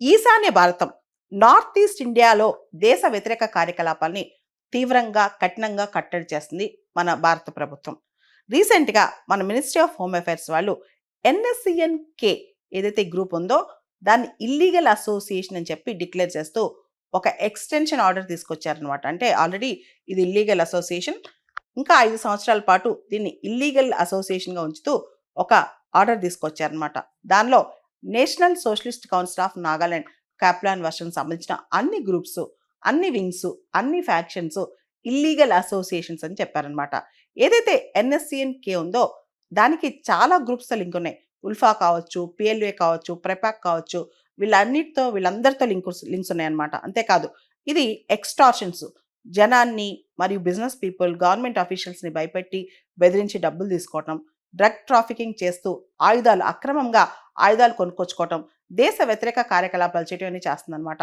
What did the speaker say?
ఈశాన్య భారతం, north east ఇండియాలో దేశ వ్యతిరేక కార్యకలాపాల్ని తీవ్రంగా, కఠినంగా కట్టడి చేస్తుంది మన భారత ప్రభుత్వం. రీసెంట్‌గా మన మినిస్ట్రీ ఆఫ్ హోమ్ అఫైర్స్ వాళ్ళు ఎన్ఎస్‌సిఎన్-కే ఏదైతే గ్రూప్ ఉందో దాన్ని ఇల్లీగల్ అసోసియేషన్ అని చెప్పి డిక్లేర్ చేస్తూ ఒక ఎక్స్‌టెన్షన్ ఆర్డర్ తీసుకొచ్చారనమాట. అంటే ఆల్రెడీ ఇది ఇల్లీగల్ అసోసియేషన్. ఇంకా 5 సంవత్సరాల పాటు దీన్ని ఇల్లీగల్ అసోసియేషన్‌గా ఉంచుతూ ఒక ఆర్డర్ తీసుకొచ్చారనమాట. దానిలో national socialist council of Nagaland Kaplan version సంబంధించిన అన్ని గ్రూప్స్, అన్ని వింగ్స్, అన్ని ఫ్యాక్షన్స్ ఇల్లీగల్ అసోసియేషన్స్ అని చెప్పారనమాట. ఏదైతే ఎన్ఎస్‌సిఎన్-కే ఉందో దానికి చాలా గ్రూప్స్‌తో లింక్ ఉన్నాయి. ఉల్ఫా కావచ్చు, పీఎల్ఏ కావచ్చు, ప్రెపాక్ కావచ్చు, వీళ్ళందరితో లింక్స్ ఉన్నాయన్నమాట. అంతేకాదు ఇది ఎక్స్‌టార్షన్స్, జనాన్ని మరియు బిజినెస్ పీపుల్, గవర్నమెంట్ అఫీషియల్స్‌ని భయపెట్టి, బెదిరించి డబ్బులు తీసుకోవటం, డ్రగ్ ట్రాఫికింగ్ చేస్తూ అక్రమంగా ఆయుధాలు కొనుక్కొచ్చుకోవటం, దేశ వ్యతిరేక కార్యకలాపాలు చేయటం అన్నీ చేస్తుందన్నమాట.